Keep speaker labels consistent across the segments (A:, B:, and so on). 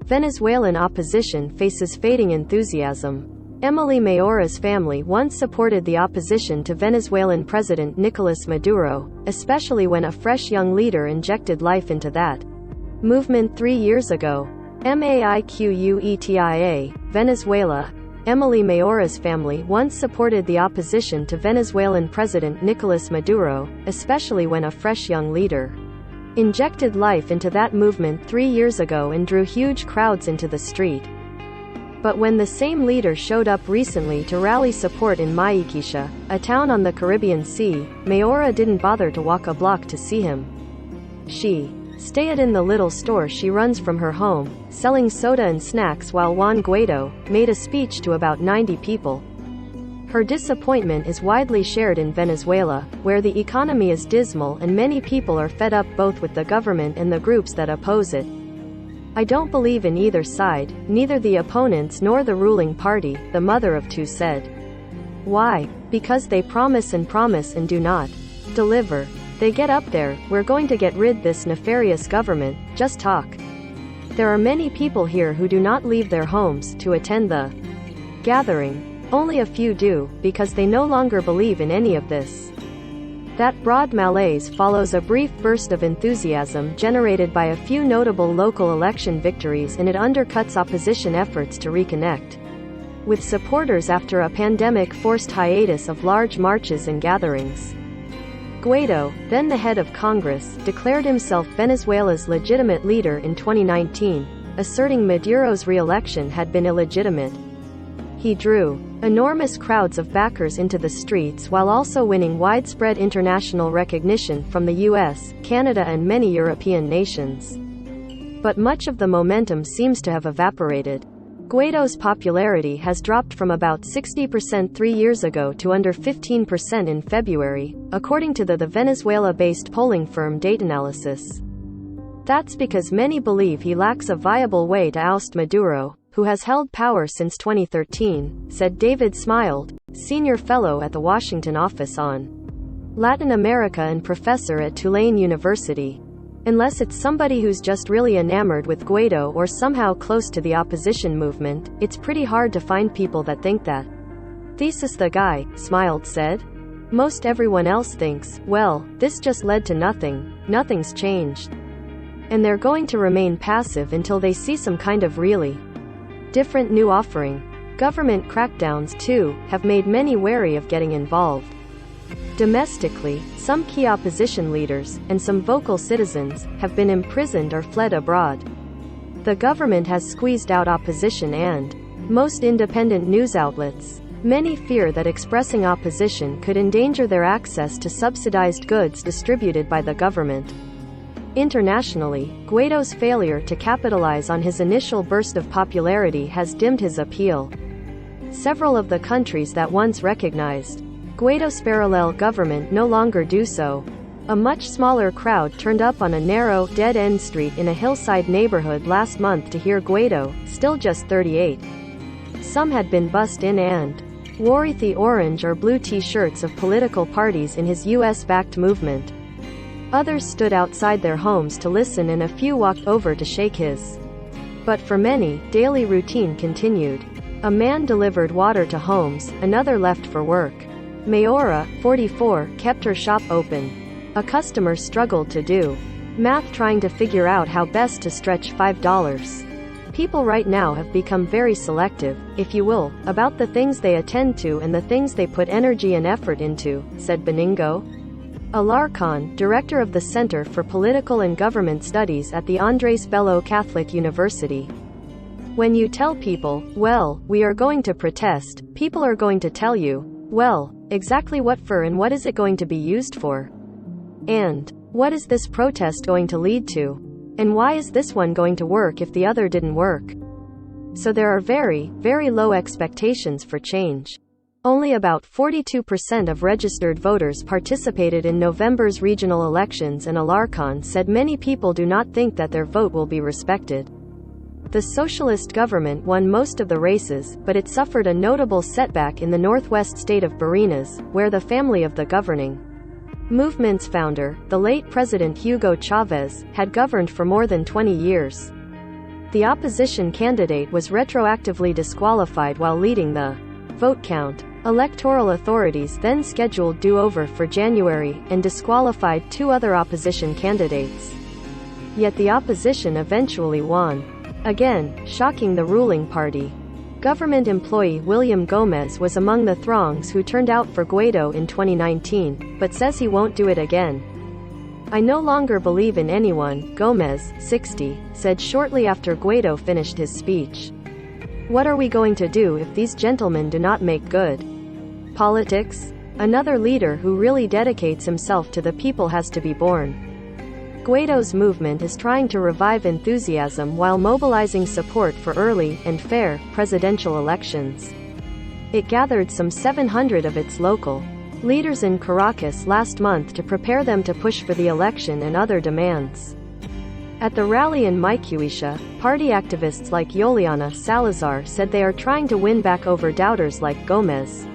A: Venezuelan opposition faces fading enthusiasm. Emily Mayora's family once supported the opposition to Venezuelan President Nicolas Maduro, especially when a fresh young leader injected life into that movement 3 years ago. Maiquetia, Venezuela. Emily Mayora's family once supported the opposition to Venezuelan President Nicolas Maduro, especially when a fresh young leader injected life into that movement 3 years ago and drew huge crowds into the street. But when the same leader showed up recently to rally support in Maiquetia, a town on the Caribbean Sea, Mayora didn't bother to walk a block to see him. She stayed in the little store she runs from her home, selling soda and snacks while Juan Guaido made a speech to about 90 people. Her disappointment is widely shared in Venezuela, where the economy is dismal and many people are fed up both with the government and the groups that oppose it. "I don't believe in either side, neither the opponents nor the ruling party," the mother of two said. "Why? Because they promise and do not deliver. They get up there, we're going to get rid this nefarious government, just talk." There are many people here who do not leave their homes to attend the gathering. Only a few do, because they no longer believe in any of this. That broad malaise follows a brief burst of enthusiasm generated by a few notable local election victories, and it undercuts opposition efforts to reconnect with supporters after a pandemic-forced hiatus of large marches and gatherings. Guaido, then the head of Congress, declared himself Venezuela's legitimate leader in 2019, asserting Maduro's re-election had been illegitimate. He drew enormous crowds of backers into the streets while also winning widespread international recognition from the US, Canada and many European nations. But much of the momentum seems to have evaporated. Guaido's popularity has dropped from about 60% 3 years ago to under 15% in February, according to the Venezuela-based polling firm Datanalysis. That's because many believe he lacks a viable way to oust Maduro, who has held power since 2013, said David Smiled, senior fellow at the Washington office on Latin America and professor at Tulane University. Unless it's somebody who's just really enamored with Guaido or somehow close to the opposition movement, it's pretty hard to find people that think that. Thesis the guy, Smiled said. Most everyone else thinks, well, this just led to nothing, nothing's changed. And they're going to remain passive until they see some kind of really different new offering. Government crackdowns, too, have made many wary of getting involved. Domestically, some key opposition leaders, and some vocal citizens, have been imprisoned or fled abroad. The government has squeezed out opposition and most independent news outlets. Many fear that expressing opposition could endanger their access to subsidized goods distributed by the government. Internationally, Guaido's failure to capitalize on his initial burst of popularity has dimmed his appeal. Several of the countries that once recognized Guaido's parallel government no longer do so. A much smaller crowd turned up on a narrow, dead-end street in a hillside neighborhood last month to hear Guaido, still just 38. Some had been bussed in and wore the orange or blue T-shirts of political parties in his US-backed movement. Others stood outside their homes to listen and a few walked over to shake his. But for many, daily routine continued. A man delivered water to homes, another left for work. Mayora, 44, kept her shop open. A customer struggled to do math trying to figure out how best to stretch $5. People right now have become very selective, if you will, about the things they attend to and the things they put energy and effort into, said Benigno Alarcon, director of the Center for Political and Government Studies at the Andrés Bello Catholic University. When you tell people, well, we are going to protest, people are going to tell you, well, exactly what for and what is it going to be used for? And what is this protest going to lead to? And why is this one going to work if the other didn't work? So there are very, very low expectations for change. Only about 42% of registered voters participated in November's regional elections, and Alarcon said many people do not think that their vote will be respected. The socialist government won most of the races, but it suffered a notable setback in the northwest state of Barinas, where the family of the governing movement's founder, the late President Hugo Chavez, had governed for more than 20 years. The opposition candidate was retroactively disqualified while leading the vote count. Electoral authorities then scheduled do-over for January, and disqualified 2 other opposition candidates. Yet the opposition eventually won, again shocking the ruling party. Government employee William Gomez was among the throngs who turned out for Guaido in 2019, but says he won't do it again. "I no longer believe in anyone," Gomez, 60, said shortly after Guaido finished his speech. "What are we going to do if these gentlemen do not make good politics?" Another leader who really dedicates himself to the people has to be born. Guaido's movement is trying to revive enthusiasm while mobilizing support for early and fair presidential elections. It gathered some 700 of its local leaders in Caracas last month to prepare them to push for the election and other demands. At the rally in Maiquisha, party activists like Yoliana Salazar said they are trying to win back over doubters like Gomez.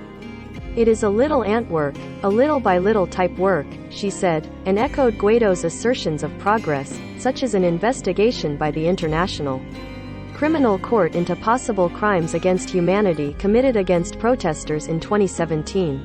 A: "It is a little ant work, a little by little type work," she said, and echoed Guaido's assertions of progress, such as an investigation by the International Criminal Court into possible crimes against humanity committed against protesters in 2017.